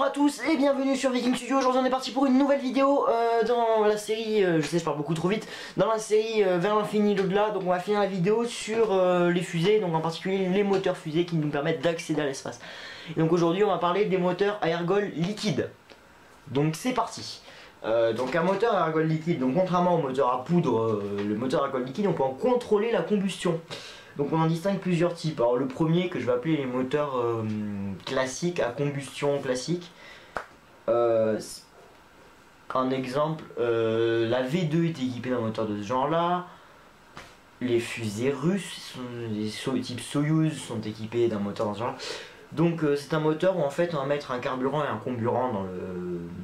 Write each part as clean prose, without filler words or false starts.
Bonjour à tous et bienvenue sur Viking Studio. Aujourd'hui on est parti pour une nouvelle vidéo dans la série, je sais je parle beaucoup trop vite, dans la série Vers l'infini et l'au-delà. Donc on va finir la vidéo sur les fusées, donc en particulier les moteurs fusées qui nous permettent d'accéder à l'espace. Et donc aujourd'hui on va parler des moteurs à ergol liquide. Donc c'est parti. Donc un moteur à ergol liquide, donc contrairement au moteur à poudre, le moteur à ergol liquide on peut en contrôler la combustion. Donc on en distingue plusieurs types. Alors le premier que je vais appeler les moteurs classiques, à combustion classique. Un exemple, la V2 est équipée d'un moteur de ce genre là. Les fusées russes, type Soyouz, sont équipées d'un moteur dans ce genre là. Donc c'est un moteur où en fait on va mettre un carburant et un comburant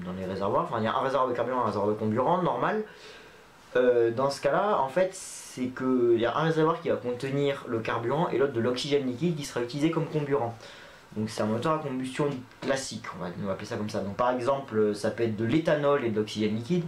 dans les réservoirs. Enfin il y a un réservoir de carburant et un réservoir de comburant normal. Dans ce cas là en fait c'est qu'il y a un réservoir qui va contenir le carburant et l'autre de l'oxygène liquide qui sera utilisé comme comburant. Donc c'est un moteur à combustion classique, on va appeler ça comme ça. Donc par exemple ça peut être de l'éthanol et de l'oxygène liquide.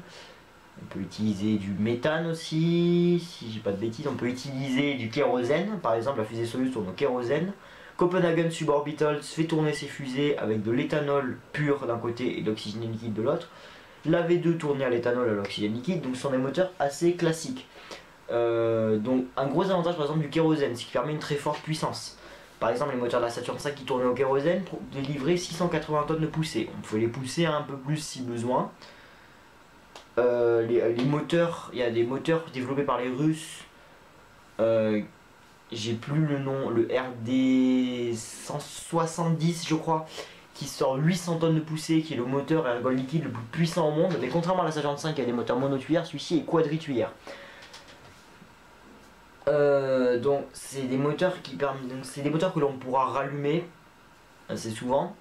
On peut utiliser du méthane aussi, si j'ai pas de bêtises. On peut utiliser du kérosène, par exemple la fusée Soyuz tourne au kérosène. Copenhagen Suborbitals fait tourner ses fusées avec de l'éthanol pur d'un côté et de l'oxygène liquide de l'autre. La V2 tournée à l'éthanol et à l'oxygène liquide, donc ce sont des moteurs assez classiques. Donc un gros avantage par exemple du kérosène, c'est qu'il permet une très forte puissance. Par exemple les moteurs de la Saturn V qui tournaient au kérosène délivraient 680 tonnes de poussée. On peut les pousser un peu plus si besoin. Les moteurs, il y a des moteurs développés par les Russes. J'ai plus le nom, le RD 170 je crois, qui sort 800 tonnes de poussée, qui est le moteur à ergol liquide le plus puissant au monde. Mais contrairement à la Saturn V qui a des moteurs monotuyères, celui-ci est quadrituyère. Donc c'est des moteurs qui permettent, c'est des moteurs que l'on pourra rallumer assez souvent.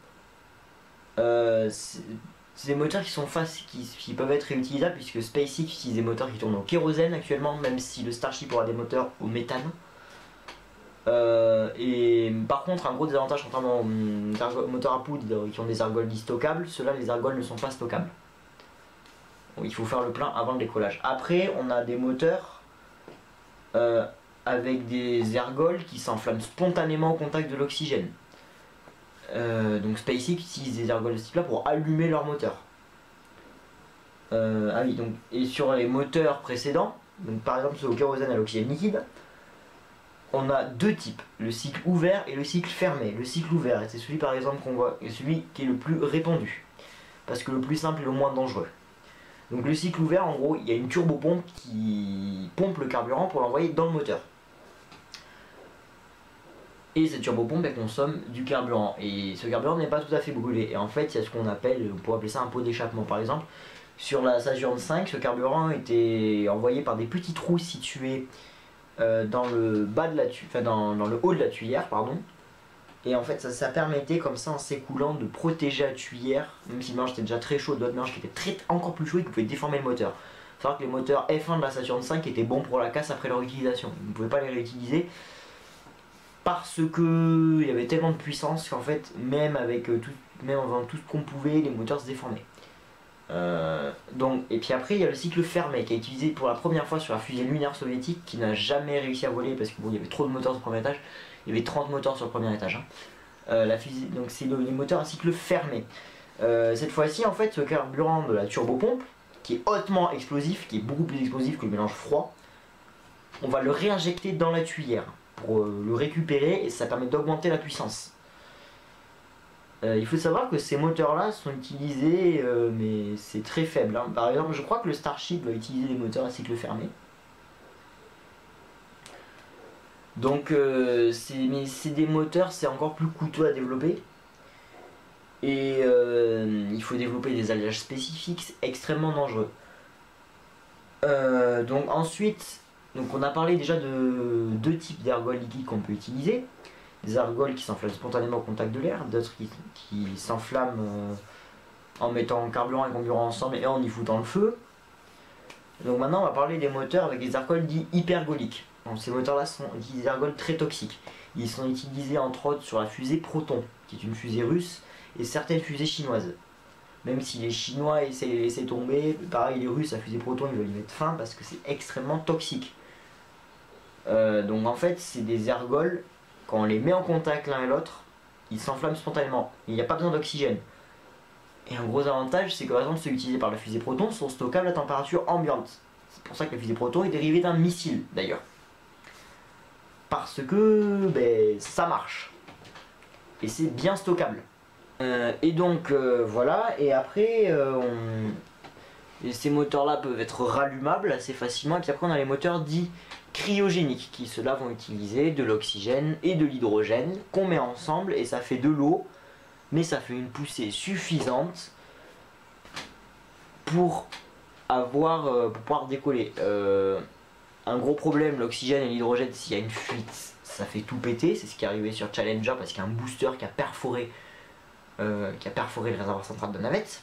C'est des moteurs qui sont qui peuvent être réutilisables puisque SpaceX utilise des moteurs qui tournent au kérosène actuellement, même si le Starship aura des moteurs au méthane. Et par contre un gros désavantage contrairement aux moteurs à poudre qui ont des ergols dits stockables, ceux-là les ergols ne sont pas stockables. Donc, il faut faire le plein avant le décollage. Après on a des moteurs avec des ergols qui s'enflamment spontanément au contact de l'oxygène. Donc SpaceX utilise des ergols de ce type là pour allumer leur moteur. Ah oui, donc, et sur les moteurs précédents, donc par exemple ceux au kérosène à l'oxygène liquide, on a deux types, le cycle ouvert et le cycle fermé. Le cycle ouvert, c'est celui par exemple qu'on voit, et celui qui est le plus répandu, parce que le plus simple est le moins dangereux. Donc le cycle ouvert, en gros, il y a une turbopompe qui pompe le carburant pour l'envoyer dans le moteur. Et cette turbopompe, elle consomme du carburant. Et ce carburant n'est pas tout à fait brûlé. Et en fait, il y a ce qu'on appelle, on pourrait appeler ça un pot d'échappement par exemple. Sur la Saturn V, ce carburant était envoyé par des petits trous situés dans le bas de la dans le haut de la tuyère, pardon. Et en fait ça permettait comme ça en s'écoulant de protéger la tuyère, même si le mélange était déjà très chaud, d'autres mélanges qui étaient encore plus chauds et qui pouvaient déformer le moteur. Il faut savoir que les moteurs F1 de la Saturn V étaient bons pour la casse après leur utilisation. Vous ne pouvez pas les réutiliser parce que il y avait tellement de puissance qu'en fait même avec même en faisant tout ce qu'on pouvait, les moteurs se déformaient. Et puis après il y a le cycle fermé qui est utilisé pour la première fois sur la fusée lunaire soviétique qui n'a jamais réussi à voler parce que bon, il y avait trop de moteurs sur le premier étage. Il y avait 30 moteurs sur le premier étage. La fusée, donc c'est les moteurs à cycle fermé. Cette fois-ci en fait ce carburant de la turbopompe qui est hautement explosif, qui est beaucoup plus explosif que le mélange froid, on va le réinjecter dans la tuyère pour le récupérer et ça permet d'augmenter la puissance. Il faut savoir que ces moteurs là sont utilisés mais c'est très faible. Par exemple je crois que le Starship va utiliser des moteurs à cycle fermé. Donc c'est des moteurs, c'est encore plus coûteux à développer. Et il faut développer des alliages spécifiques, c'est extrêmement dangereux. Donc ensuite, donc on a parlé déjà de deux types d'ergols liquides qu'on peut utiliser. Des ergols qui s'enflamment spontanément au contact de l'air, d'autres qui s'enflamment en mettant carburant et comburant ensemble et en y foutant le feu. Donc maintenant on va parler des moteurs avec des ergols dits hypergoliques. Donc, ces moteurs là sont des ergols très toxiques. Ils sont utilisés entre autres sur la fusée Proton, qui est une fusée russe, et certaines fusées chinoises. Même si les Chinois essaient de les laisser tomber, pareil les Russes, la fusée Proton ils veulent y mettre fin parce que c'est extrêmement toxique. Donc en fait c'est des ergols, quand on les met en contact l'un et l'autre, ils s'enflamment spontanément. Il n'y a pas besoin d'oxygène. Et un gros avantage, c'est que par exemple ceux utilisés par la fusée Proton sont stockables à température ambiante. C'est pour ça que la fusée Proton est dérivée d'un missile d'ailleurs. Parce que ben, ça marche. Et c'est bien stockable. Et donc voilà, et après et ces moteurs là peuvent être rallumables assez facilement. Et puis après on a les moteurs dits cryogéniques qui ceux-là vont utiliser de l'oxygène et de l'hydrogène qu'on met ensemble et ça fait de l'eau, mais ça fait une poussée suffisante pour pouvoir décoller. Un gros problème, l'oxygène et l'hydrogène, s'il y a une fuite, ça fait tout péter. C'est ce qui est arrivé sur Challenger parce qu'il y a un booster qui a perforé le réservoir central de la navette.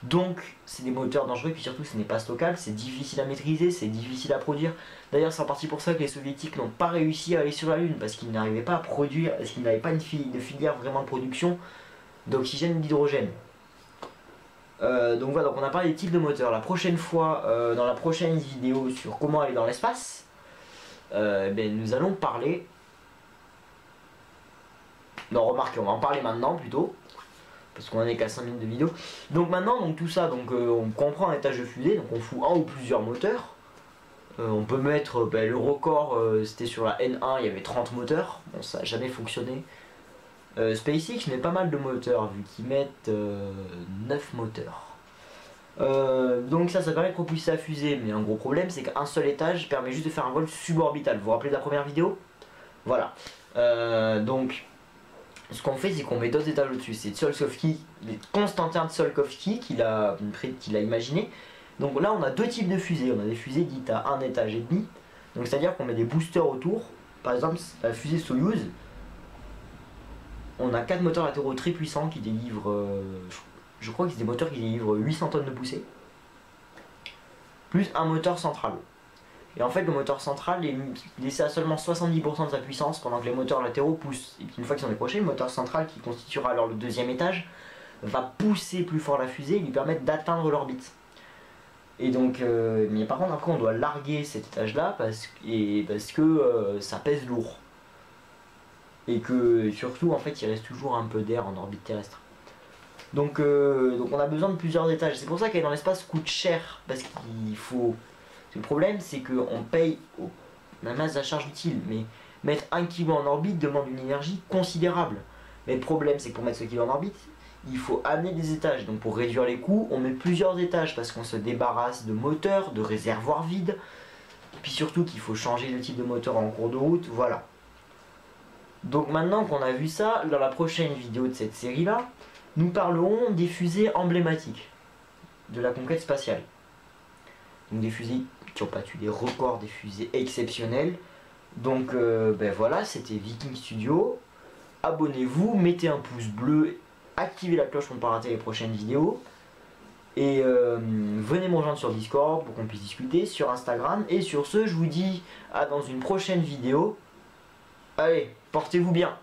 Donc c'est des moteurs dangereux, puis surtout ce n'est pas stockable, c'est difficile à maîtriser, c'est difficile à produire. D'ailleurs c'est en partie pour ça que les soviétiques n'ont pas réussi à aller sur la Lune, parce qu'ils n'arrivaient pas à produire, parce qu'ils n'avaient pas une filière vraiment de production d'oxygène et d'hydrogène. Donc voilà, donc on a parlé des types de moteurs. La prochaine fois, dans la prochaine vidéo sur comment aller dans l'espace, nous allons parler... Non, remarquez, on va en parler maintenant plutôt. Parce qu'on en est qu'à 5 minutes de vidéo. Donc maintenant, donc tout ça, donc on comprend un étage de fusée, donc on fout un ou plusieurs moteurs. On peut mettre le record, c'était sur la N1, il y avait 30 moteurs. Bon, ça n'a jamais fonctionné. SpaceX met pas mal de moteurs, vu qu'ils mettent 9 moteurs. Donc ça permet de propulser la fusée, mais un gros problème, c'est qu'un seul étage permet juste de faire un vol suborbital. Vous vous rappelez de la première vidéo? Voilà. Donc... ce qu'on fait, c'est qu'on met 2 étages au-dessus. C'est Tsiolkovsky, Konstantin Tsiolkovsky qui l'a imaginé. Donc là, on a 2 types de fusées. On a des fusées dites à 1 étage et demi. Donc c'est-à-dire qu'on met des boosters autour. Par exemple, la fusée Soyouz, on a 4 moteurs latéraux très puissants qui délivrent... je crois que c'est des moteurs qui délivrent 800 tonnes de poussée. Plus un moteur central. Et en fait le moteur central est laissé à seulement 70% de sa puissance pendant que les moteurs latéraux poussent. Et puis une fois qu'ils sont décrochés, le moteur central qui constituera alors le 2e étage va pousser plus fort la fusée et lui permettre d'atteindre l'orbite. Et donc, mais par contre après on doit larguer cet étage là parce que ça pèse lourd. Et que surtout en fait il reste toujours un peu d'air en orbite terrestre. Donc on a besoin de plusieurs étages. C'est pour ça qu'aller dans l'espace coûte cher parce qu'il faut... Le problème c'est qu'on paye la masse de la charge utile, mais mettre 1 kg en orbite demande une énergie considérable. Mais le problème c'est que pour mettre ce kilo en orbite, il faut amener des étages. Donc pour réduire les coûts, on met plusieurs étages parce qu'on se débarrasse de moteurs, de réservoirs vides. Puis surtout qu'il faut changer le type de moteur en cours de route, voilà. Donc maintenant qu'on a vu ça, dans la prochaine vidéo de cette série là, nous parlerons des fusées emblématiques de la conquête spatiale. Donc des fusées qui ont battu des records, des fusées exceptionnelles. Donc voilà, c'était Viking Studio. Abonnez-vous, mettez un pouce bleu, activez la cloche pour ne pas rater les prochaines vidéos. Et venez me rejoindre sur Discord pour qu'on puisse discuter, sur Instagram. Et sur ce, je vous dis à dans une prochaine vidéo. Allez, portez-vous bien.